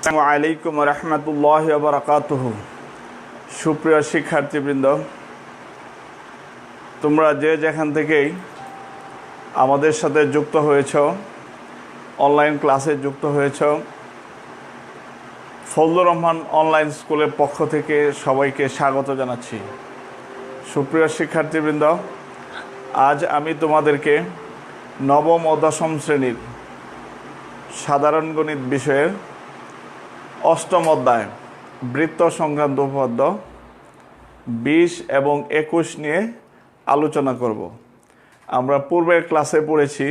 আসসালামু আলাইকুম রহমতুল্লাহ বারাকাতুহু। সুপ্রিয় শিক্ষার্থীবৃন্দ, তোমরা যে যেখান থেকেই আমাদের সাথে যুক্ত হয়েছ, অনলাইন ক্লাসে যুক্ত হয়েছ, ফজলুর রহমান অনলাইন স্কুলের পক্ষ থেকে সবাইকে স্বাগত জানাচ্ছি। সুপ্রিয় শিক্ষার্থীবৃন্দ, আজ আমি তোমাদেরকে নবম ও দশম শ্রেণীর সাধারণ গণিত বিষয়ের অষ্টম অধ্যায় বৃত্ত সংক্রান্ত উপপাদ্য 20 এবং 21 নিয়ে আলোচনা করব। আমরা পূর্বের ক্লাসে পড়েছি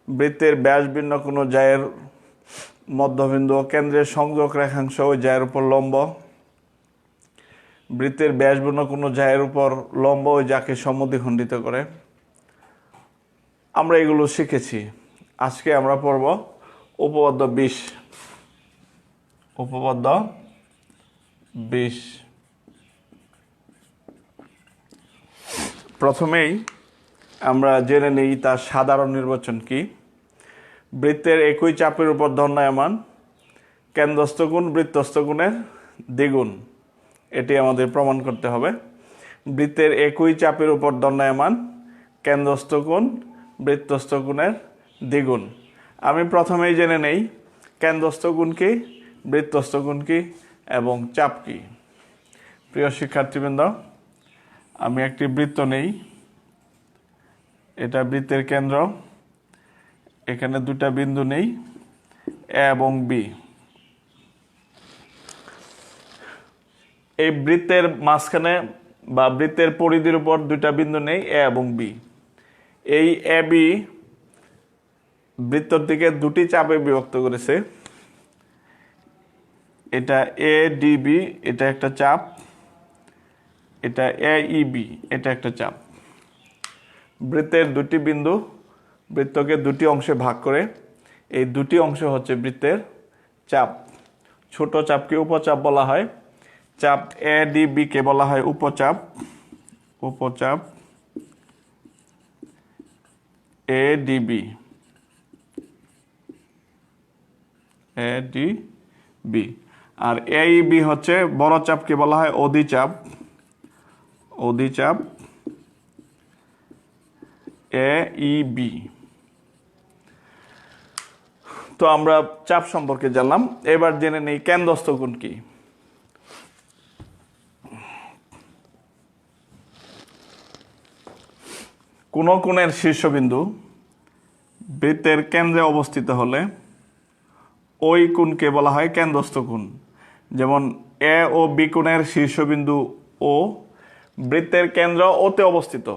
বৃত্তের ব্যাস ভিন্ন কোনো জায়ের মধ্যবিন্দু ও কেন্দ্রের সংযোগ রেখাংশ ওই জায়ের উপর লম্ব, বৃত্তের ব্যাস ভিন্ন কোনো জায়ের উপর লম্ব ওই যাকে সমদ্বিখণ্ডিত করে। আমরা এগুলো শিখেছি। আজকে আমরা পড়ব উপপাদ্য 20। উপপাদ্য 20। প্রথমেই আমরা জেনে নিই তার সাধারণ নির্বাচন কি। বৃত্তের একই চাপের উপর দণ্ডায়মান কেন্দ্রস্থ গুণ বৃত্তস্থ গুণের দ্বিগুণ, এটি আমাদের প্রমাণ করতে হবে। বৃত্তের একই চাপের উপর দণ্ডায়মান কেন্দ্রস্থ গুণ বৃত্তস্থ গুণের দ্বিগুণ। আমি প্রথমেই জেনে নেই কেন্দ্রস্থ গুণ কি, বৃত্তস্থ গুণ কি এবং চাপ কি। প্রিয় শিক্ষার্থীবৃন্দ, আমি একটি বৃত্ত নেই, এটা বৃত্তের কেন্দ্র। এখানে দুটা বিন্দু নেই, এ এবং বি। এই বৃত্তের মাঝখানে বা বৃত্তের পরিধির উপর দুটা বিন্দু নেই, এ এবং বি। এই এ বি বৃত্তর দিকে দুটি চাপে বিভক্ত করেছে। এটা এ ডিবি, এটা একটা চাপ। এটা এ ইবি, এটা একটা চাপ। বৃত্তের দুটি বিন্দু বৃত্তকে দুটি অংশে ভাগ করে, এই দুটি অংশ হচ্ছে বৃত্তের চাপ। ছোট চাপকে উপচাপ বলা হয়। চাপ এ ডিবি কে বলা হয় উপচাপ। উপচাপ এ ডিবি, এ ডিবি। আর এ ইবি হচ্ছে বড় চাপকে বলা হয় অধিচাপ। অধিচাপ এ ইবি। তো আমরা চাপ সম্পর্কে জানলাম। এবার জেনে নেই কেন্দ্রস্থ গুণ কি। কোন কোণের শীর্ষবিন্দু বৃত্তের কেন্দ্রে অবস্থিত হলে ওই কোণকে বলা হয় কেন্দ্রস্থ কোণ। যেমন এ ও বি কোণের শীর্ষবিন্দু ও বৃত্তের কেন্দ্র ওতে অবস্থিত,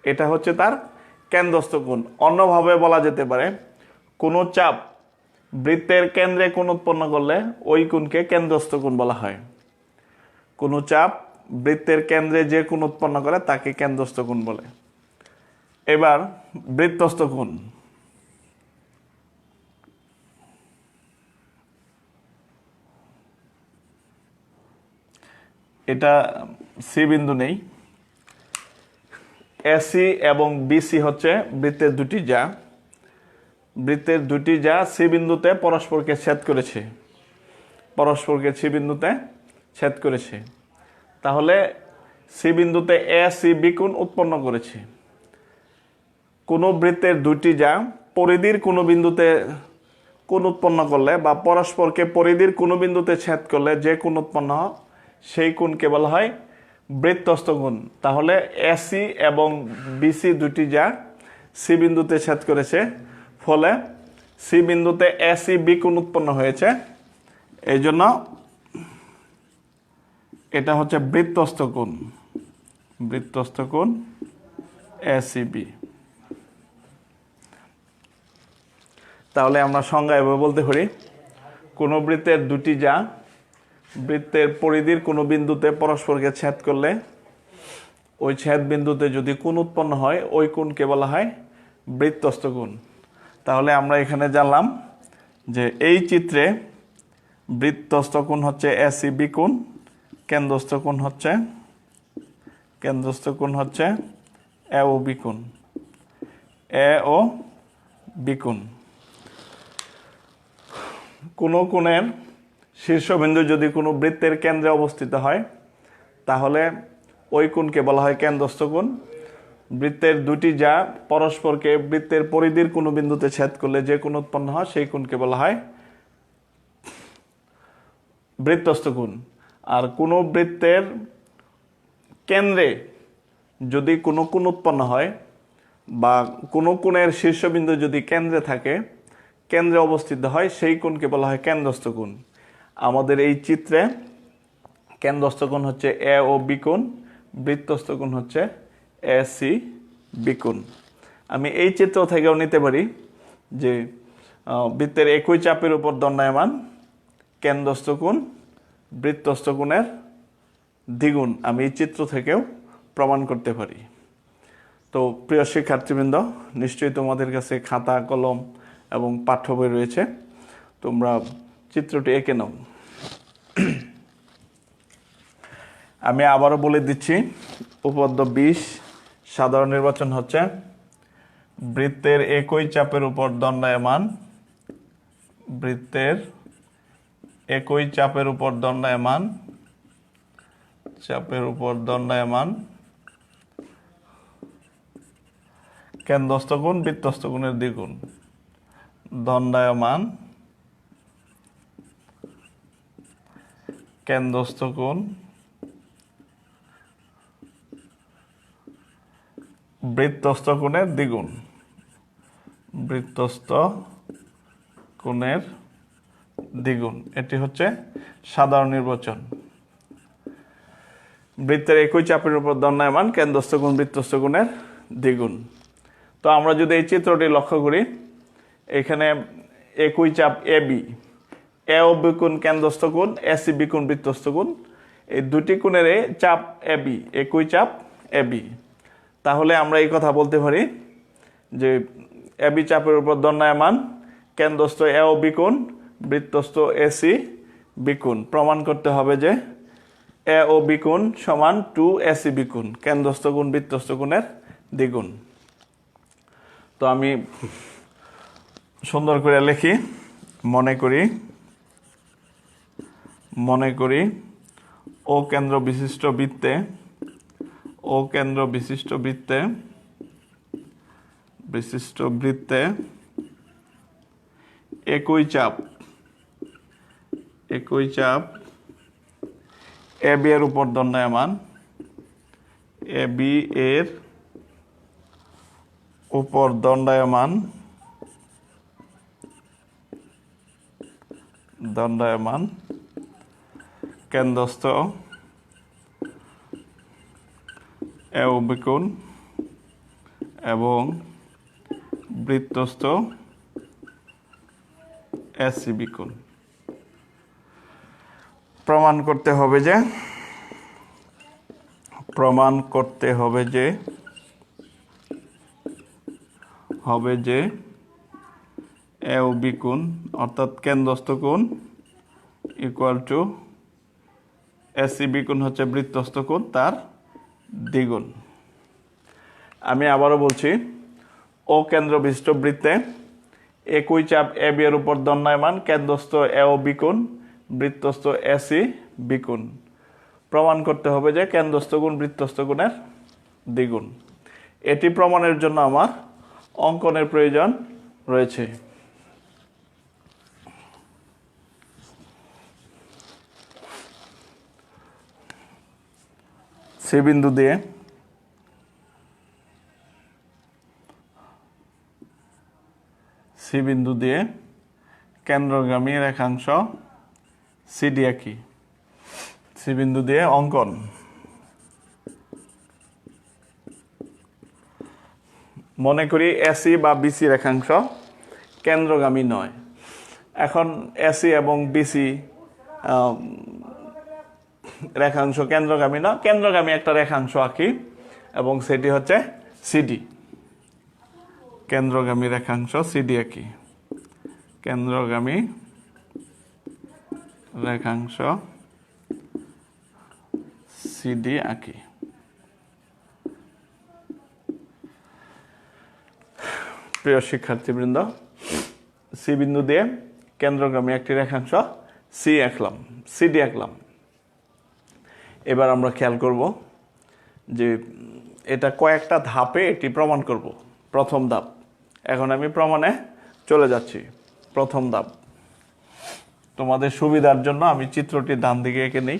এটা হচ্ছে তার কেন্দ্রস্থ কোণ। অন্যভাবে বলা যেতে পারে, কোনো চাপ বৃত্তের কেন্দ্রে কোণ উৎপন্ন করলে ওই কোণকে কেন্দ্রস্থ কোণ বলা হয়। কোনো চাপ বৃত্তের কেন্দ্রে যে কোণ উৎপন্ন করে তাকে কেন্দ্রস্থ কোণ বলে। এবার বৃত্তস্থ কোণ। এটা সি বিন্দু নেই। এসি এবং বিসি হচ্ছে বৃত্তের দুটি যা। বৃত্তের দুটি যা সি বিন্দুতে পরস্পরকে ছেদ করেছে। পরস্পরকে সি বিন্দুতে ছেদ করেছে। তাহলে সি বিন্দুতে এ সি বি কোণ উৎপন্ন করেছে। কোনো বৃত্তের দুটি যা পরিধির কোনো বিন্দুতে কোণ উৎপন্ন করলে বা পরস্পরকে পরিধির কোনো বিন্দুতে ছেদ করলে যে কোণ উৎপন্ন হয় সেই কোণকে বলা হয় বৃত্তস্থ কোণ। তাহলে এসি এবং বিসি দুটি যা সি বিন্দুতে ছেদ করেছে, ফলে সি বিন্দুতে এসি বি কোণ উৎপন্ন হয়েছে। এই জন্য এটা হচ্ছে বৃত্তস্থ কোণ। বৃত্তস্থ কোণ এসিবি। তাহলে আমরা সংজ্ঞা এভাবে বলতে পারি, কোনো বৃত্তের দুটি যা বৃত্তের পরিধির কোনো বিন্দুতে পরস্পরকে ছেদ করলে ওই ছেদ বিন্দুতে যদি কোণ উৎপন্ন হয় ওই কোণকে বলা হয় বৃত্তস্থ কোণ। তাহলে আমরা এখানে জানলাম যে এই চিত্রে বৃত্তস্থ কোণ হচ্ছে এসিবি কোণ, কেন্দ্রস্থ কোণ হচ্ছে এ ও বি কোণ। এ ও বি কোণ। কোনো কোণের শীর্ষবিন্দু যদি কোনো বৃত্তের কেন্দ্রে অবস্থিত হয় তাহলে ওই কোণকে বলা হয় কেন্দ্রস্থ কোণ। বৃত্তের দুটি যা পরস্পরকে বৃত্তের পরিধির কোনো বিন্দুতে ছেদ করলে যে কোণ উৎপন্ন হয় সেই কোণকে বলা হয় বৃত্তস্থ কোণ। আর কোনো বৃত্তের কেন্দ্রে যদি কোনো কোণ উৎপন্ন হয় বা কোনো কোণের শীর্ষবিন্দু যদি কেন্দ্রে থাকে, কেন্দ্রে অবস্থিত হয়, সেই কোণকে বলা হয় কেন্দ্রস্থ কোণ। আমাদের এই চিত্রে কেন্দ্রস্থ কোণ হচ্ছে এ ও বি কোণ, বৃত্তস্থ কোণ হচ্ছে এ সি বি কোণ। আমি এই চিত্র থেকেও নিতে পারি যে বৃত্তের একই চাপের উপর দণ্ডায়মান কেন্দ্রস্থ কোণ বৃত্তস্থ কোণের দ্বিগুণ, আমি এই চিত্র থেকেও প্রমাণ করতে পারি। তো প্রিয় শিক্ষার্থীবৃন্দ, নিশ্চয়ই তোমাদের কাছে খাতা কলম এবং পাঠ্য বই রয়েছে, তোমরা চিত্রটি এঁকে নাও। আমি আবারও বলে দিচ্ছি, উপপাদ্য 20 সাধারণ নির্বাচন হচ্ছে বৃত্তের একই চাপের উপর দণ্ডায়মান, বৃত্তের একই চাপের উপর দণ্ডায়মান, চাপের উপর দণ্ডায়মান কেন্দ্রস্থ কোণ বৃত্তস্থ কোণের দ্বিগুণ, দণ্ডায়মান কেন্দ্রস্থ কোণ বৃত্তস্থ কোণের দ্বিগুণ, বৃত্তস্থ কোণের দ্বিগুণ। এটি হচ্ছে সাধারণ নির্বাচন। বৃত্তের একই চাপের উপর দণ্ডায়মান কেন্দ্রস্থ কোণ বৃত্তস্থ কোণের দ্বিগুণ। তো আমরা যদি এই চিত্রটি লক্ষ্য করি, এখানে একই চাপ A B, A O B কোণ কেন্দ্রস্থ কোণ, এ সি বি কোণ বৃত্তস্থ কোণ, এই দুটি কোণের চাপ এ বি, একই চাপ এ বি। তাহলে আমরা এই কথা বলতে পারি যে এ বি চাপের উপর দণ্ডায়মান কেন্দ্রস্থ এ ও বি কোণ বৃত্তস্থ এ সি বি কোণ। প্রমাণ করতে হবে যে এ ও বি কোণ সমান 2 এ সি বি কোণ, কেন্দ্রস্থ কোণ বৃত্তস্থ কোণের দ্বিগুণ। তো আমি সুন্দর করে লিখি, মনে করি ও কেন্দ্র বিশিষ্ট বৃত্তে, ও কেন্দ্র বিশিষ্ট বৃত্তে একই চাপ এ বি এর উপর দণ্ডায়মান, এ বি এর উপর দণ্ডায়মান কেন্দ্রস্থ এ ও বি কোণ এবং বৃত্তস্থ এ সি বি কোণ। প্রমাণ করতে হবে যে এ ও বি কোণ অর্থাৎ কেন্দ্রস্থ কোণ equal to A C B কোণ হচ্ছে বৃত্তস্থ কোণ তার দ্বিগুণ। আমি আবারও বলছি, ও কেন্দ্র বিশিষ্ট বৃত্তে একই চাপ এ বি এর উপর দণ্ডায়মান কেন্দ্রস্থ এ ও বি কোণ বৃত্তস্থ এ সি বি কোণ। প্রমাণ করতে হবে যে কেন্দ্রস্থ কোণ বৃত্তস্থ কোণের দ্বিগুণ। এটি প্রমাণের জন্য আমার অঙ্কনের প্রয়োজন রয়েছে। সি বিন্দু দিয়ে কেন্দ্রগামী রেখাংশ সিডি আঁকি। সি বিন্দু দিয়ে অঙ্কন। মনে করি এসি বা বিসি রেখাংশ কেন্দ্রগামী নয়। এখন এসি এবং বিসি রেখাংশ কেন্দ্রগামী না, কেন্দ্রগামী একটা রেখাংশ আঁকি এবং সেটি হচ্ছে সিডি। কেন্দ্রগামী রেখাংশ সিডি আঁকি, কেন্দ্রগামী রেখাংশ সিডি আঁকি। প্রিয় শিক্ষার্থীবৃন্দ, সি বিন্দু দিয়ে কেন্দ্রগামী একটি রেখাংশ সি আঁকলাম, সিডি আঁকলাম। এবার আমরা খেয়াল করব যে এটা কয়েকটা ধাপে এটি প্রমাণ করব। প্রথম ধাপ, এখন আমি প্রমাণে চলে যাচ্ছি। প্রথম ধাপ, তোমাদের সুবিধার জন্য আমি চিত্রটি ডান দিকে এঁকে নেই।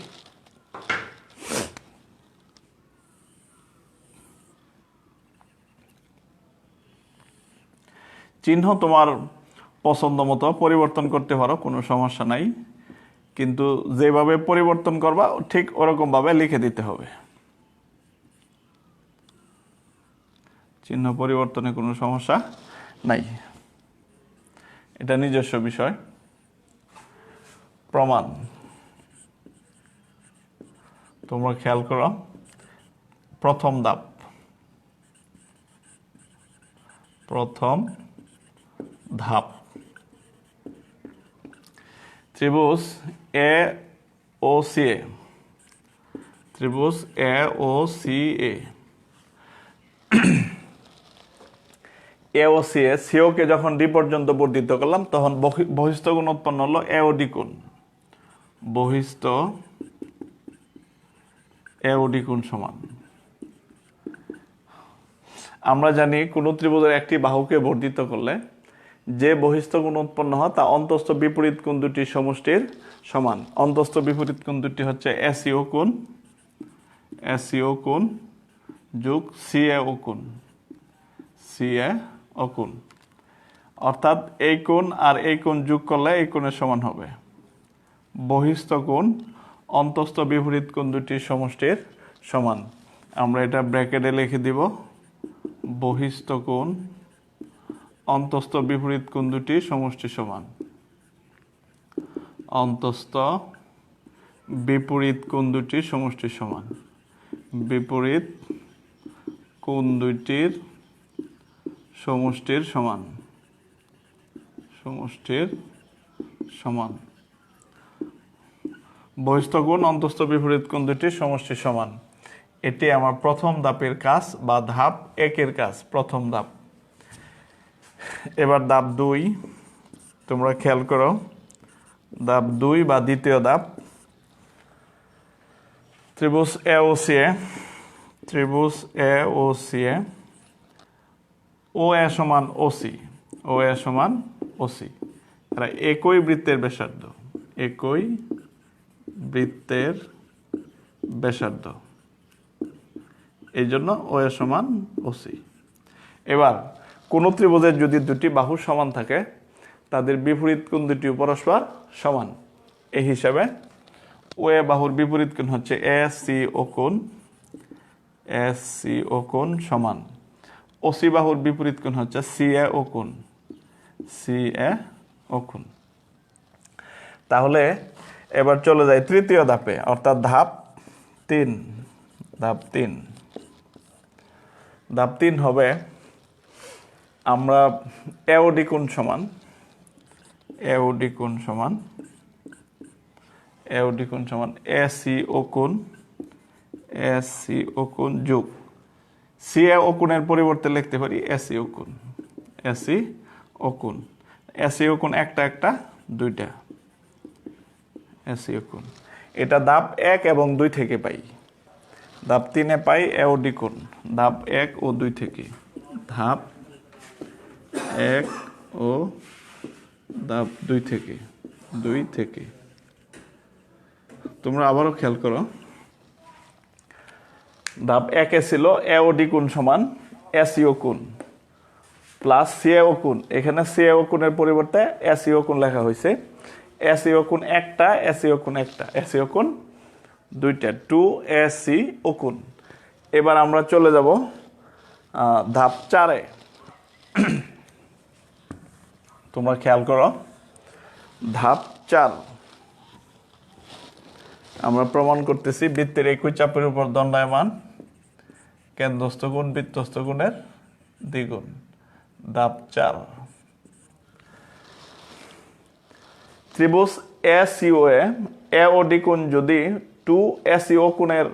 চিহ্ন তোমার পছন্দ মতো পরিবর্তন করতে পারো, কোনো সমস্যা নাই, কিন্তু যেভাবে পরিবর্তন করবা ঠিক ওরকমভাবে লিখে দিতে হবে। চিহ্ন পরিবর্তনে কোনো সমস্যা নাই, এটা নিজস্ব বিষয়। প্রমাণ, তোমরা খেয়াল করো, প্রথম ধাপ, প্রথম ধাপ, ত্রিভুজ এ ও সি এ, ত্রিভুজ এ ও সি এ, এ ও সি এ, সিও কে যখন ডি পর্যন্ত বর্ধিত করলাম তখন বহিস্থ গুণ উৎপন্ন হলো এ ও ডি কোণ। বহিস্থ এ ও ডি কোণ সমান, আমরা জানি কোন ত্রিভুজের একটি বাহুকে বর্ধিত করলে যে বহিস্থ কোণ উৎপন্ন হয় তা অন্তস্থ বিপরীত কোণ দুটির সমষ্টির সমান। অন্তস্থ বিপরীত কোণ দুটি হচ্ছে এসিও কোণ, এসিও কোণ যোগ সিএ ও কোণ, সিএ ও কোণ। অর্থাৎ এই কোণ আর এই কোণ যোগ করলে এই কোণের সমান হবে। বহিস্থ কোণ অন্তস্থ বিপরীত কোণ দুটির সমষ্টির সমান। আমরা এটা ব্র্যাকেটে লিখে দিব, বহিস্থ কোণ অন্তস্থ বিপরীত কোণ দুটি সমষ্টি সমান। অন্তস্থ বিপরীত কোণ দুটির সমষ্টি সমান। বিপরীত কোণ দুইটির সমষ্টির সমান, সমষ্টির সমান। বহিস্থ কোণ অন্তস্থ বিপরীত কোণ দুটির সমষ্টি সমান। এটি আমার প্রথম ধাপের কাজ বা ধাপ একের কাজ, প্রথম ধাপ। এবার ধাপ 2, তোমরা খেয়াল করো, ধাপ 2 বা দ্বিতীয় ধাপ, ত্রিভুজ এ ও সি এ, ত্রিভুজ এ ও সি এ, ও এ সমান ওসি, ও এ সমান ওসি, এরা একই বৃত্তের ব্যাসার্ধ, একই বৃত্তের ব্যাসার্ধ, এই জন্য ও এ সমান ওসি। এবার কোন ত্রিভুজের যদি দুটি বাহু সমান থাকে তাদের বিপরীত কোণ দুটি পরস্পর সমান। এই হিসাবে ও এ বাহুর বিপরীত কোণ হচ্ছে এস সি ও কোণ, এস সি ও কোণ সমান ওসি বাহুর বিপরীত কোণ হচ্ছে সি এ ও কোণ, সি এ ও কোণ। তাহলে এবার চলে যায় তৃতীয় ধাপে, অর্থাৎ ধাপ 3। ধাপ 3, ধাপ 3 হবে, আমরা এওডি কোণ সমান, এওডি কোণ সমান, এওডি কোণ সমান এসি ও কোণ, এসি ও কোণ যোগ সি এ ও কোণের পরিবর্তে লিখতে পারি এসি ও কোণ, এসি ও কোণ। এসি ও কোণ একটা একটা দুইটা, এসি ও কোণ। এটা ধাপ 1 এবং 2 থেকে পাই। ধাপ 3-এ পাই এওডি কোণ, ধাপ 1 ও 2 থেকে, ধাপ 1 ও ধাপ 2 থেকে, 2 থেকে। তোমরা আবারও খেয়াল করো, ধাপ 1-এ ছিল এওডি কোণ সমান এসিও কোণ প্লাস সিএও কোণ। এখানে সিএও কোণের পরিবর্তে এসিও কোণ লেখা হয়েছে। এসিও কোণ একটা, এসিও কোণ একটা, এসিও কোণ দুইটা, 2 এসি ও কোণ। এবার আমরা চলে যাব ধাপ 4-এ। তোমরা খেয়াল করো, ধাপ 4 আমরা প্রমাণ করতেছি বৃত্তের একই চাপের উপর দণ্ডায়মান কেন্দ্রস্থ কোণ বৃত্তস্থ কোণের দ্বিগুণ। ধাপ 4, ত্রিভুজ এসিও এ এওডি কোণ যদি 2 এসিও কোণের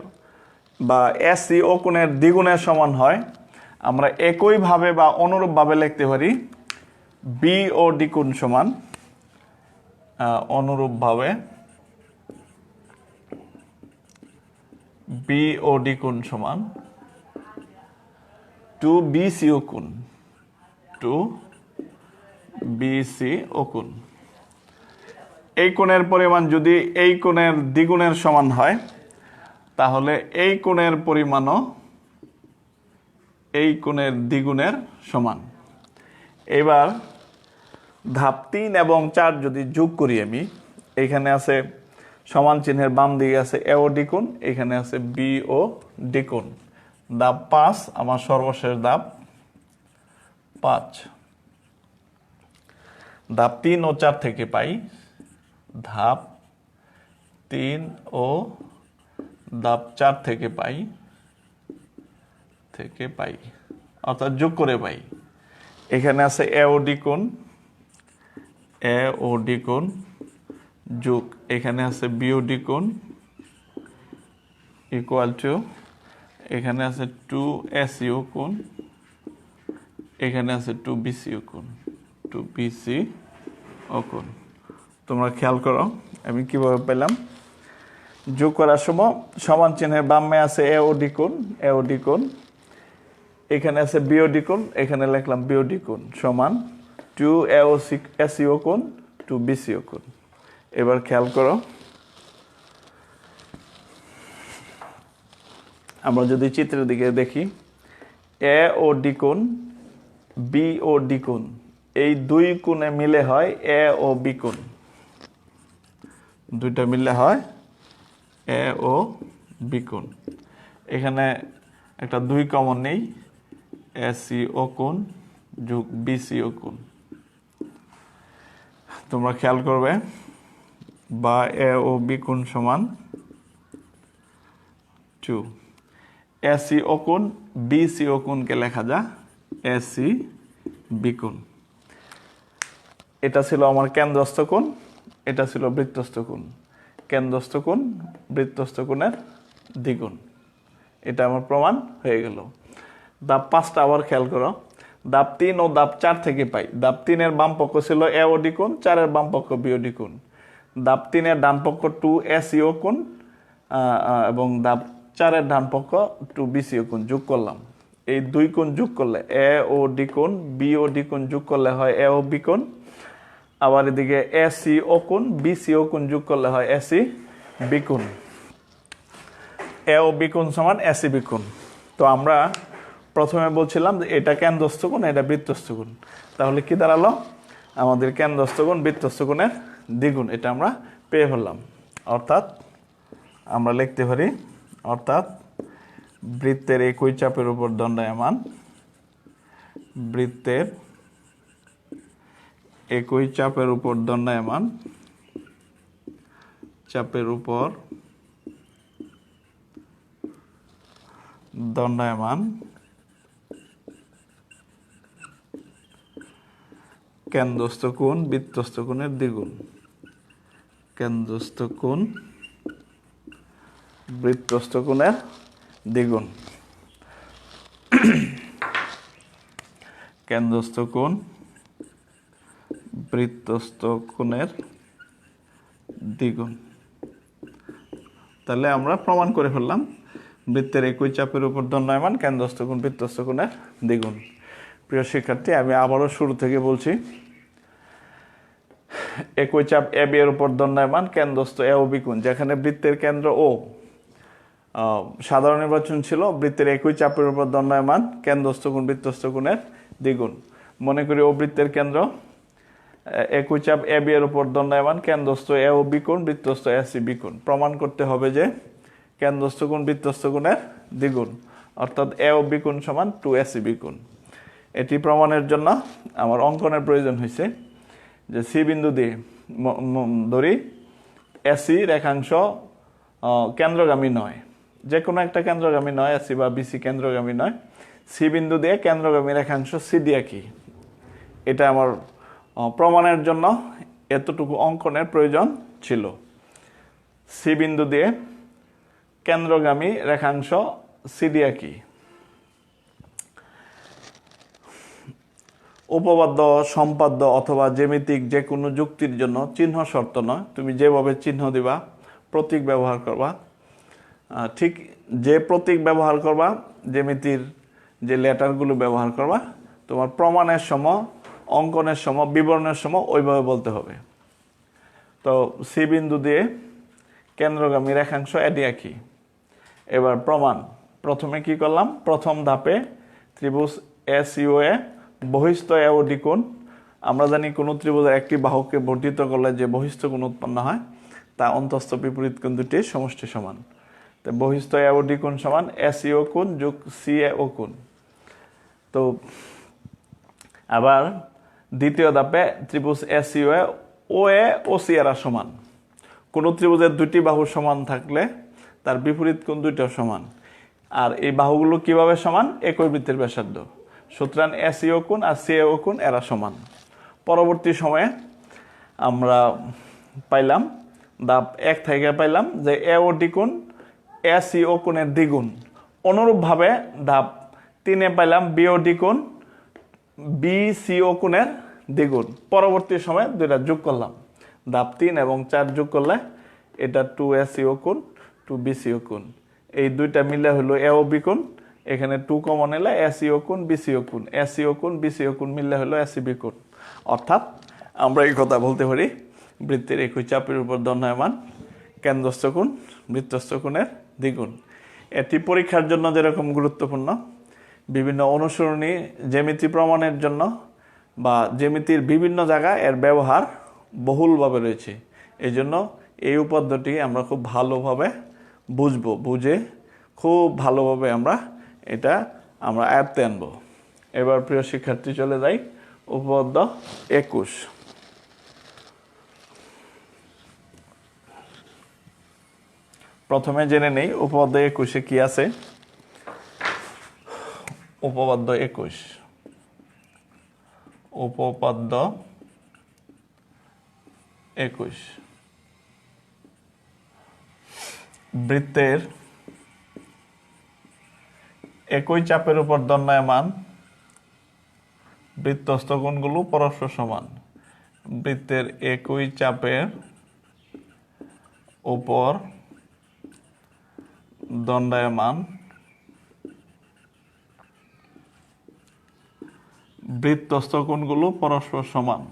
বা এসিও কোণের দ্বিগুণের সমান হয়, আমরা একইভাবে বা অনুরূপভাবে লিখতে পারি বিওডি কোণ সমান অনুরূপভাবে বিওডি কোণ সমান 2BCO কোণ 2BCO কোণ। এই কোণের পরিমাণ যদি এই কোণের দ্বিগুণের সমান হয় তাহলে এই কোণের পরিমাণও এই কোণের দ্বিগুণের সমান। এবার ধাপ 3 এবং 4 যদি যোগ করি আমি, এখানে আছে সমান চিহ্নের বাম দিকে আছে এওডি কোণ, এখানে আছে বিওডি কোণ। ধাপ 5 আমার সর্বশেষ ধাপ 5। ধাপ 3 ও 4 থেকে পাই, ধাপ 3 ও ধাপ 4 থেকে পাই অর্থাৎ যোগ করে পাই। এখানে আছে এওডি কোণ যোগ এখানে আছে বিওডি কোণ ইকুয়াল টু এখানে আছে 2SCO কোণ, এখানে আছে 2BCO কোণ 2BCO কোণ। তোমরা খেয়াল করো আমি কিভাবে পেলাম। যোগ করার সময় সমান চিহ্নের বামে আছে এওডি কোণ, এখানে আছে বিওডি কোণ, এখানে লিখলাম বিওডি কোণ সমান 2SCO কোণ 2BCO কোণ। এবার খেয়াল করো, আমরা যদি চিত্রের দিকে দেখি এওডি কোণ বিওডি কোণ এই দুই কোণে মিলে হয় এওবি কোণ, দুইটা মিলে হয় এওবি কোণ। এখানে একটা 2 কমন নেই, SCO কোণ যোগ BCO কোণ। তোমরা খেয়াল করবে বা এওবি কোণ সমান 2। SCO কোণ BCO কোণকে লেখা যায় SCB কোণ। এটা ছিল আমার কেন্দ্রস্থ কোণ, এটা ছিল বৃত্তস্থ কোণ। কেন্দ্রস্থ কোণ বৃত্তস্থ কোণের দ্বিগুণ, এটা আমার প্রমাণ হয়ে গেল। ধাপ 5টা আবার খেয়াল করো। ধাপ 3 ও ধাপ 4 থেকে পাই। ধাপ 3 এর বাম পক্ষ ছিল এওডি কোণ, 4 এর বাম পক্ষ বিওডি কোণ। ধাপ 3 এর ডান পক্ষ 2SCO কোণ এবং ধাপ 4 এর ডান পক্ষ 2BCO কোণ যোগ করলাম। এই দুই কোণ যোগ করলে এওডি কোণ বিওডি কোণ যোগ করলে হয় এওবি কোণ। আবার এদিকে SCO কোণ BCO কোণ যোগ করলে হয় SCB কোণ। এওবি কোণ সমান SCB কোণ। তো আমরা প্রথমে বলছিলাম যে এটা কেন্দ্রস্থ কোণ, এটা বৃত্তস্থ কোণ। তাহলে কি দাঁড়ালো? আমাদের কেন্দ্রস্থ কোণ বৃত্তস্থ কোণের দ্বিগুণ, এটা আমরা পেয়ে ফেললাম। অর্থাৎ আমরা লিখতে পারি বৃত্তের একই চাপের উপর দণ্ডায়মান, বৃত্তের একই চাপের উপর দণ্ডায়মান, চাপের উপর দণ্ডায়মান কেন্দ্রস্থ কোণ বৃত্তস্থ কোণের দ্বিগুণ। কেন্দ্রস্থ কোণ বৃত্তস্থ কোণের দ্বিগুণ। কেন্দ্রস্থ কোণ বৃত্তস্থ কোণের দ্বিগুণ। তাহলে আমরা প্রমাণ করে ফেললাম বৃত্তের একই চাপের উপর দণ্ডায়মান কেন্দ্রস্থ কোণ বৃত্তস্থ কোণের দ্বিগুণ। প্রিয় শিক্ষার্থী, আমি আবারও শুরু থেকে বলছি, একই চাপ AB এর উপর দণ্ডায়মান কেন্দ্রস্থ এওবি কোণ, যেখানে বৃত্তের কেন্দ্র ও সাধারণ নির্বাচন ছিল বৃত্তের একই চাপের উপর দণ্ডায়মান কেন্দ্রস্থ কোণ বৃত্তস্থ কোণের দ্বিগুণ। মনে করি ও বৃত্তের কেন্দ্র, একই চাপ AB এর উপর দণ্ডায়মান কেন্দ্রস্থ এওবি কোণ বৃত্তস্থ SCB কোণ। প্রমাণ করতে হবে যে কেন্দ্রস্থ কোণ বৃত্তস্থ কোণের দ্বিগুণ, অর্থাৎ এওবি কোণ সমান 2SCB কোণ। এটি প্রমাণের জন্য আমার অঙ্কনের প্রয়োজন হয়েছে যে সি বিন্দু দিয়ে ধরি এসি রেখাংশ কেন্দ্রগামী নয়, যে কোনো একটা কেন্দ্রগামী নয়, এসি বা বিসি কেন্দ্রগামী নয়। সি বিন্দু দিয়ে কেন্দ্রগামী রেখাংশ সি দিয়ে কি, এটা আমার প্রমাণের জন্য এতটুকু অঙ্কনের প্রয়োজন ছিল। সি বিন্দু দিয়ে কেন্দ্রগামী রেখাংশ সি দিয়ে কি। উপপাদ্য, সম্পাদ্য অথবা জ্যামিতিক যে কোনো যুক্তির জন্য চিহ্ন শর্ত নয়, তুমি যেভাবে চিহ্ন দিবা, প্রতীক ব্যবহার করবা, ঠিক যে প্রতীক ব্যবহার করবা, জ্যামিতির যে লেটারগুলো ব্যবহার করবা, তোমার প্রমাণের সময়, অঙ্কনের সময়, বিবরণের সময় ওইভাবে বলতে হবে। তো সি বিন্দু দিয়ে কেন্দ্রগামী রেখাংশ এটি আঁকি। এবার প্রমাণ। প্রথমে কি করলাম, প্রথম ধাপে ত্রিভুজ এসইউ এ বহিস্থ এওডি কোণ। আমরা জানি কোনো ত্রিভুজের একটি বাহুকে বর্ধিত করলে যে বহিস্থ কোণ উৎপন্ন হয় তা অন্তঃস্থ বিপরীত কোণ দুটির সমষ্টি সমান। তো বহিস্থ এওডি কোণ সমান এসইউ কোণ যোগ সিএও কোণ। তো আবার দ্বিতীয় ধাপে ত্রিভুজ এসইউ এ ও এ ও সি এরা সমান। কোনো ত্রিভুজের দুটি বাহু সমান থাকলে তার বিপরীত কোণ দুইটাও সমান। আর এই বাহুগুলো কিভাবে সমান? একই বৃত্তের ব্যাসার্ধ। সুতরাং এসইও কোণ আর সিএও কোণ এরা সমান। পরবর্তী সময়ে আমরা পাইলাম ধাপ 1 থেকে পাইলাম যে এওডি কোণ এসইও কোণের দ্বিগুণ। অনুরূপভাবে ধাপ 3-এ পাইলাম বিওডি কোণ বিসিও কোণের দ্বিগুণ। পরবর্তী সময়ে দুইটা যোগ করলাম, ধাপ 3 এবং 4 যোগ করলে এটা 2SEO কোণ 2BCO কোণ। এই দুইটা মিলে হলো এওবি কোণ। এখানে 2 কমন এলে SEO কোণ BCO কোণ, SEO কোণ BCO কোণ মিলে হলো SEB কোণ। অর্থাৎ আমরা এই কথা বলতে পারি বৃত্তের একই চাপের উপর দণ্ডায়মান কেন্দ্রস্থ কোণ বৃত্তস্থ কোণের দ্বিগুণ। এটি পরীক্ষার জন্য যেরকম গুরুত্বপূর্ণ, বিভিন্ন অনুসরণী জ্যামিতি প্রমাণের জন্য বা জ্যামিতির বিভিন্ন জায়গায় এর ব্যবহার বহুলভাবে রয়েছে। এই জন্য এই উপপাদ্যটি আমরা খুব ভালোভাবে বুঝবো, বুঝে খুব ভালোভাবে আমরা আয়ত্তে আনব। এবার প্রিয় শিক্ষার্থী চলে যাই উপপাদ্য 21। প্রথমে জেনে নেই উপপাদ্য 21-এ কি আছে। উপপাদ্য 21, উপপাদ্য 21 বৃত্তের একই চাপের উপর দণ্ডায়মান বৃত্তস্থ কোণগুলো পরস্পর সমান। বৃত্তের একই চাপের উপর দণ্ডায়মান বৃত্তস্থ কোণগুলো পরস্পর সমান।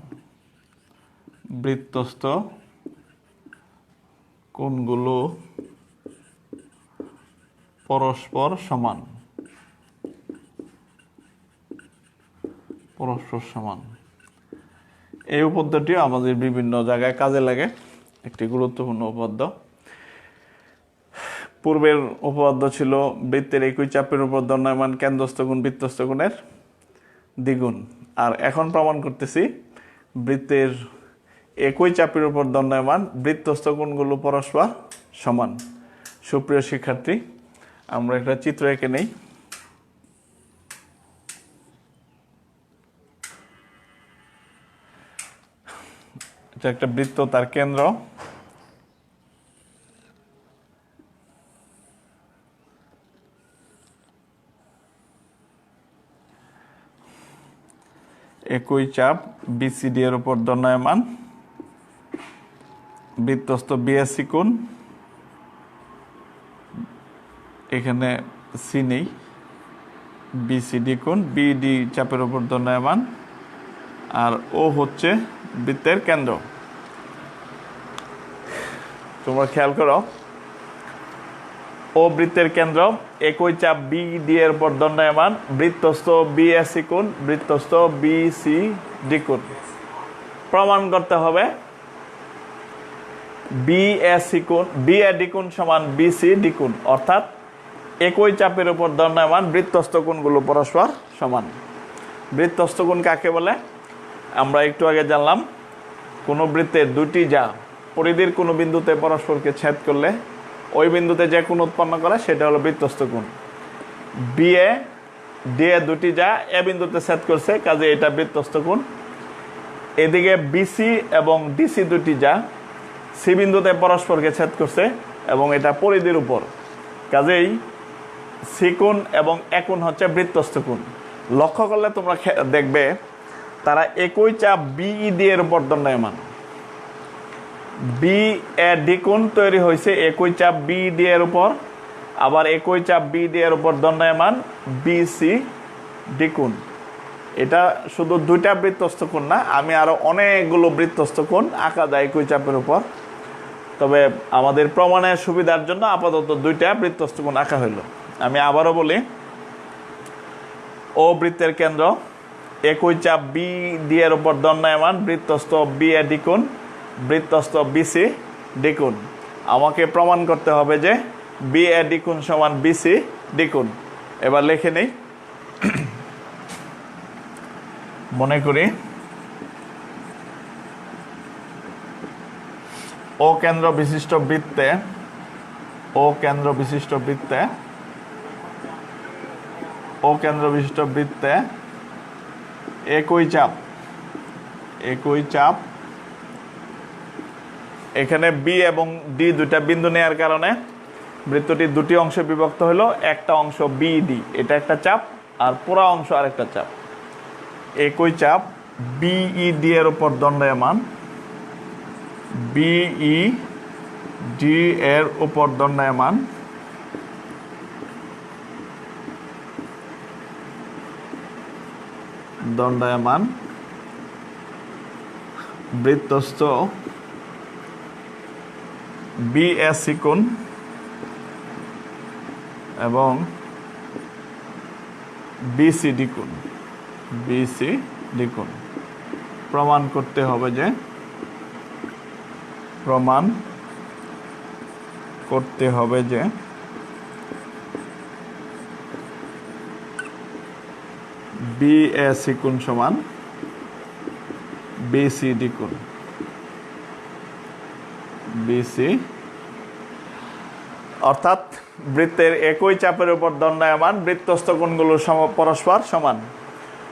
বৃত্তস্থ কোণগুলো পরস্পর সমান। পরস্পর সমান এই উপপাদ্যটিও আমাদের বিভিন্ন জায়গায় কাজে লাগে, একটি গুরুত্বপূর্ণ উপপাদ্য। পূর্বের উপপাদ্য ছিল বৃত্তের একই চাপের উপর দণ্ডায়মান কেন্দ্রস্থ কোণ বৃত্তস্থ কোণের দ্বিগুণ। আর এখন প্রমাণ করতেছি বৃত্তের একই চাপের উপর দণ্ডায়মান বৃত্তস্থ কোণগুলো পরস্পর সমান। সুপ্রিয় শিক্ষার্থী, আমরা একটা চিত্র এঁকে নেই। এটা একটা বৃত্ত, তার কেন্দ্র একই চাপ বিসিডি এর উপর দণ্ডায়মান বৃত্তস্থ বিএসি কোণ। এখানে সি নেই, বিসিডি কোণ বিডি চাপের উপর দণ্ডায়মান, আর ও হচ্ছে বৃত্তের কেন্দ্র। তোমরা খেয়াল করো, ও বৃত্তের কেন্দ্র, একই চাপ বিডি এর উপর দণ্ডায়মান বৃত্তস্থ বিএসি কোণ বৃত্তস্থ বিসিডি কোণ। প্রমাণ করতে হবে বিএসি কোণ বিএডি কোণ সমান বিসিডি কোণ, অর্থাৎ একই চাপের উপর দণ্ডায়মান বৃত্তস্থ কোণগুলো পরস্পর সমান। বৃত্তস্থ কোণ কাকে বলে? আমরা একটু আগে জানলাম, কোনো বৃত্তের দুটি যা পরিধির কোনো বিন্দুতে পরস্পরকে ছেদ করলে ওই বিন্দুতে যে কোণ উৎপন্ন করে সেটা হলো বৃত্তস্থ কোণ। বিএ ডি এ দুটি যা এ বিন্দুতে ছেদ করছে, কাজে এটা বৃত্তস্থ কোণ। এদিকে বিসি এবং ডিসি দুটি যা সি বিন্দুতে পরস্পরকে ছেদ করছে এবং এটা পরিধির উপর, কাজেই সি কোণ এবং এ কোণ হচ্ছে বৃত্তস্থ কোণ। লক্ষ্য করলে তোমরা দেখবে তারা একই চাপ বিইডি এর উপর দণ্ডায়মান। বি এ ডি কোণ তৈরি হয়েছে একই চাপ বিইডি এর উপর, আবার একই চাপ বিইডি এর উপর দণ্ডায়মান বিসি ডি কোণ। এটা শুধু দুইটা বৃত্তস্থ কোণ না, আমি আরো অনেকগুলো বৃত্তস্থ কোণ আঁকা যায় একই চাপের উপর। তবে আমাদের প্রমাণের সুবিধার জন্য আপাতত দুইটা বৃত্তস্থ কোণ আঁকা হইল। আমি আবারও বলি, ও বৃত্তের কেন্দ্র, একই চাপ বি ডি এর উপর দণ্ডায়মান, বৃত্তস্থ বি এ ডি কোণ, বৃত্তস্থ বিসি ডি কোণ। আমাকে প্রমাণ করতে হবে যে বি এ ডি কোণ সমান বিসি ডি কোণ। এবার লিখে নেই। মনে করি ও কেন্দ্র বিশিষ্ট বৃত্তে, ও কেন্দ্র বিশিষ্ট বৃত্তে, ও কেন্দ্র বিশিষ্ট বৃত্তে একই চাপ, একই চাপ, এখানে বি এবং ডি দুইটা বিন্দু নেওয়ার কারণে বৃত্তটি দুটি অংশে বিভক্ত হলো। একটা অংশ বিডি, এটা একটা চাপ, আর পুরো অংশ আরেকটা চাপ। একই চাপ বিইডি এর উপর দণ্ডায়মান, বিইডি এর উপর দণ্ডায়মান, দণ্ডায়মান বৃত্তস্থ বিএসি কোণ এবং বিসিডি কোণ, বিসিডি কোণ। প্রমাণ করতে হবে যে, প্রমাণ করতে হবে যে বিএসি কোণ সমান বিসিডি কোণ, বিসি, অর্থাৎ বৃত্তের একই চাপের উপর দণ্ডায়মান বৃত্তস্থ কোণগুলো পরস্পর সমান।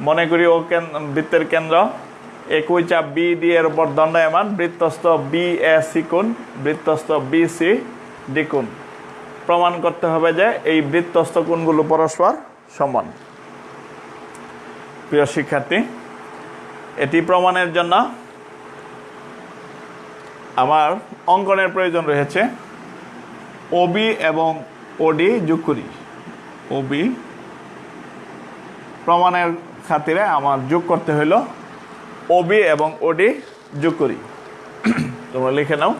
মনে করি ও বৃত্তের কেন্দ্র, একই চাপ বিডি এর উপর দণ্ডায়মান, বৃত্তস্থ বিএসি কোণ, বৃত্তস্থ বিসি ডি কোণ। প্রমাণ করতে হবে যে এই বৃত্তস্থ কোণগুলো পরস্পর সমান। প্রিয় শিক্ষার্থী, এটি প্রমাণের জন্য আমার অঙ্কনের প্রয়োজন রয়েছে। ওবি এবং ওডি যোগ করি। ওবি প্রমাণের খাতিরে আমার যোগ করতে হইল ওবি এবং ওডি যোগ করি। তোমরা লিখে নাও।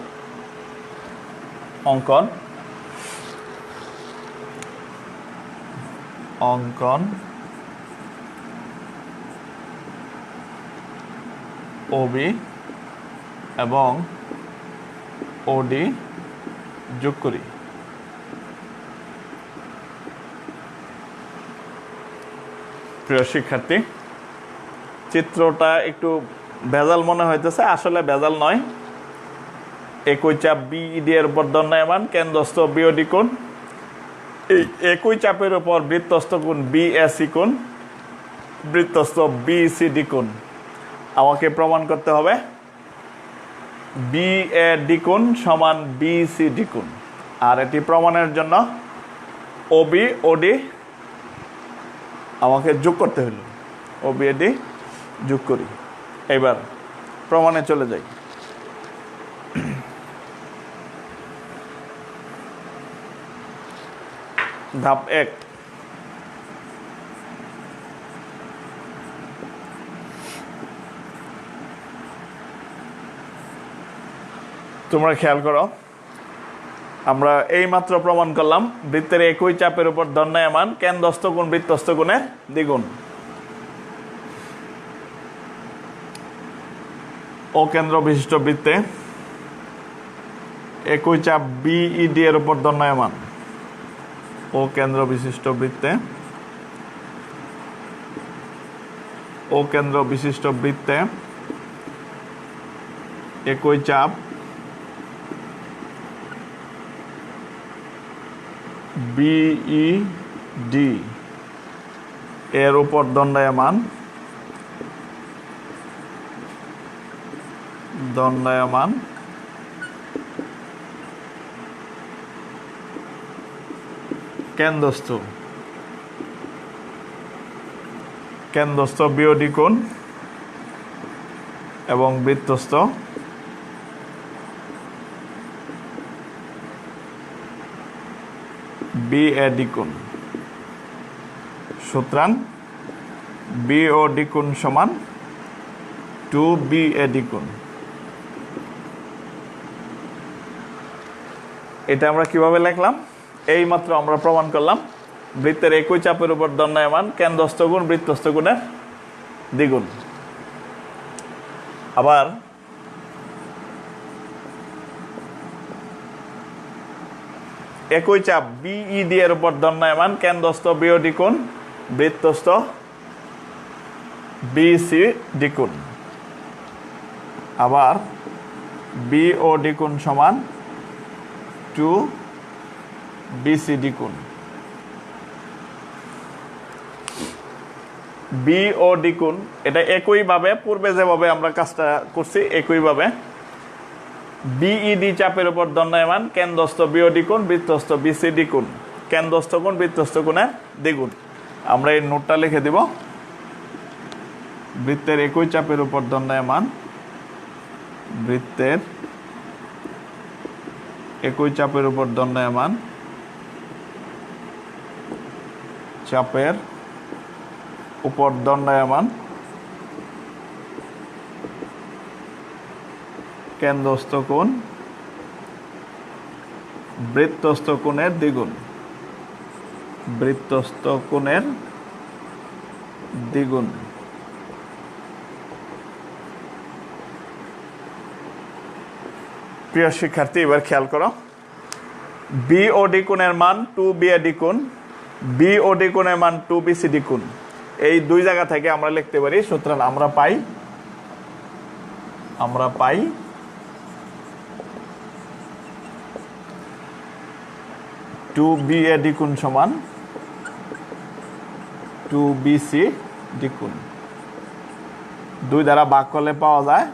অঙ্কন, অঙ্কন ওবি এবং ওডি যোগ করি। প্রিয় শিক্ষার্থী, চিত্রটা একটু ভেজাল মনে হইতেছে, আসলে ভেজাল নয়। একই চাপ বিইডি এর উপর দণ্ডায়মান, কেন্দ্রস্থ বিওডি কোণ, এই একই চাপের উপর বৃত্তস্থ কোণ বিএসি কোণ, বৃত্তস্থ বিসিডি কোণ। আমাকে প্রমাণ করতে হবে বিএডি কোণ সমান বিসিডি কোণ। আর এটি প্রমাণের জন্য ওবি ওডি আমাকে যোগ করতে হলো। ওবি এডি যোগ করি। এবার প্রমাণে চলে যাই। ধাপ 1, তোমরা খেয়াল করো, আমরা এইমাত্র প্রমাণ করলাম বৃত্তের একই চাপের উপর দণ্ডায়মান কেন্দ্রস্থ কোণ বৃত্তস্থ কোণের দ্বিগুণ। ও কেন্দ্র বিশিষ্ট বৃত্তে একই চাপ বিইডি এর উপর দণ্ডায়মান, ও কেন্দ্র বিশিষ্ট বৃত্তে, ও কেন্দ্র বিশিষ্ট বৃত্তে একই চাপ বিইডি এর উপর দণ্ডায়মান, দণ্ডায়মান কেন্দ্রস্থ, কেন্দ্রস্থ বিওডি কোণ এবং বৃত্তস্থ BAD কোণ। সুতরাং BOD কোণ সমান 2BAD কোণ। এটা আমরা কিভাবে লিখলাম? এইমাত্র আমরা প্রমাণ করলাম বৃত্তের একই চাপের উপর দণ্ডায়মান কেন্দ্রস্থ গুণ বৃত্তস্থ গুণের দ্বিগুণ। আবার একই চাপ BED এর উপর দণ্ডায়মান কেন্দ্রস্থ BOD কোণ বৃত্তস্থ BCD কোণ। আবার BOD কোণ সমান 2BCD কোণ। BOD কোণ এটা একইভাবে পূর্বে যেভাবে আমরা কাজটা করছি একইভাবে BED চাপের উপর দণ্ডায়মান কেন্দ্রস্থ BOD কোণ বৃত্তস্থ BCD কোণ কেন্দ্রস্থ কোণ বৃত্তস্থ কোণের দ্বিগুণ। আমরা এই নোটটা লিখে দিব। বৃত্তের একই চাপের উপর দণ্ডায়মান বৃত্তের একই চাপের উপর দণ্ডায়মান চাপের উপর দণ্ডায়মান কেন্দ্রস্থ কোণ বৃত্তস্থ কোণের দ্বিগুণ। বৃত্তস্থ কোণের দ্বিগুণ। প্রিয় শিক্ষার্থী, এবার খেয়াল করো, BOD কোণের মান 2BAD কোণ, BOD কোণের মান 2BCD কোণ। এই দুই জায়গা থেকে আমরা লিখতে পারি। সুতরাং আমরা পাই 2BAD কোণ সমান 2BCD কোণ। দুই দ্বারা ভাগ করলে পাওয়া যায়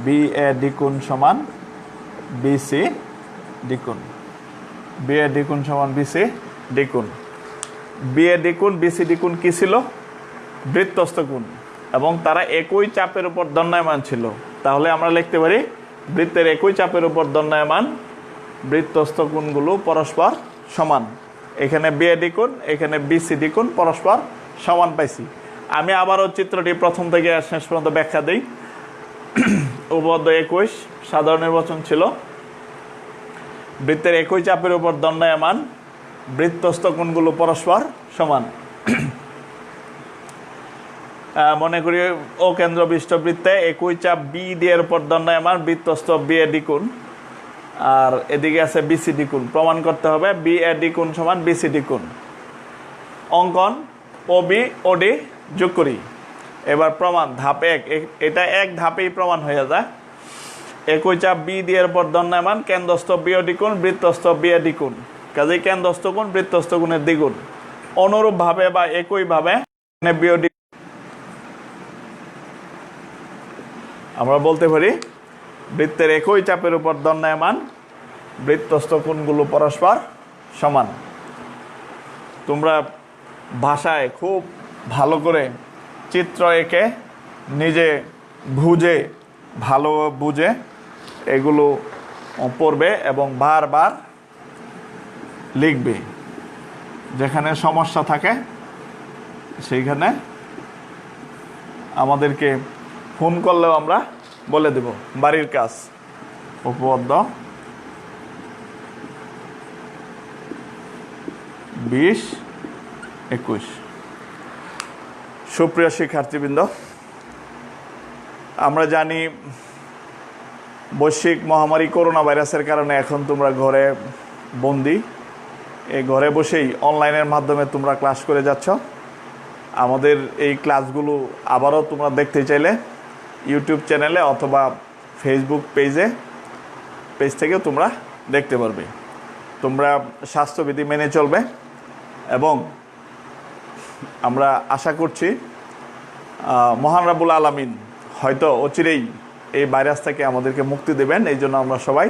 BAD কোণ সমান BCD কোণ। BAD কোণ সমান BCD কোণ। BAD কোণ BCD কোণ কি ছিল? বৃত্তস্থ কোণ, এবং তারা একই চাপের উপর দণ্ডায়মান ছিল। তাহলে আমরা লিখতে পারি বৃত্তের একই চাপের উপর দণ্ডায়মান বৃত্তস্থ কোণগুলো পরস্পর সমান। এখানে BAD কোণ, এখানে BCD কোণ পরস্পর সমান পাইছি। আমি আবারও চিত্রটি প্রথম থেকে শেষ পর্যন্ত ব্যাখ্যা দিই। উপপাদ্য 21 সাধারণ নির্বাচন ছিল বৃত্তের একই চাপের উপর দণ্ডায়মান বৃত্তস্থ কোণগুলো পরস্পর সমান। মনে করি ও কেন্দ্রবিষ্ট বৃত্তে একই চাপ BED এর উপর দণ্ডায়মান বৃত্তস্থ BAD কোণ, আর এদিকে আছে BCD কোণ। প্রমাণ করতে হবে BAD কোণ সমান BCD কোণ। অঙ্কন OB OD যোগ করি। এবার প্রমাণ ধাপ 1, এটা এক ধাপেই প্রমাণ হয়ে যায়। একই চাপ BED এর উপর দণ্ডায়মান কেন্দ্রস্থ BOD কোণ বৃত্তস্থ BAD কোণ, কাজেই কেন্দ্রস্থ কোণ বৃত্তস্থ কোণের দ্বিগুণ। অনুরূপভাবে বা একইভাবে BOD আমরা বলতে পারি বৃত্তের একই চাপের উপর দণ্ডায়মান বৃত্তস্থ কোণগুলো পরস্পর সমান। তোমরা ভাষায় খুব ভালো করে চিত্র এঁকে নিজে ভালো বুঝে এগুলো পড়বে এবং বারবার লিখবে। যেখানে সমস্যা থাকে সেইখানে আমাদেরকে ফোন করলেও আমরা বলে দেব। বাড়ির কাজ উপপাদ্য 20-21। সুপ্রিয় শিক্ষার্থীবৃন্দ, আমরা জানি বৈশ্বিক মহামারী করোনা ভাইরাসের কারণে এখন তোমরা ঘরে বন্দি। এই ঘরে বসেই অনলাইনের মাধ্যমে তোমরা ক্লাস করে যাচ্ছ। আমাদের এই ক্লাসগুলো আবারও তোমরা দেখতে চাইলে ইউটিউব চ্যানেলে অথবা ফেসবুক পেজ থেকেও তোমরা দেখতে পারবে। তোমরা স্বাস্থ্যবিধি মেনে চলবে এবং আমরা আশা করছি মহান রাব্বুল আলামিন হয়তো অচিরেই এই ভাইরাস থেকে আমাদেরকে মুক্তি দেবেন। এই জন্য আমরা সবাই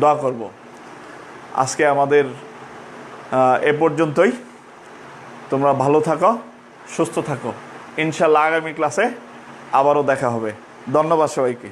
দোয়া করব। আজকে আমাদের এ পর্যন্তই। তোমরা ভালো থাকো, সুস্থ থাকো। ইনশাআল্লাহ আগামী ক্লাসে আবারও দেখা হবে। ধন্যবাদ সবাইকে।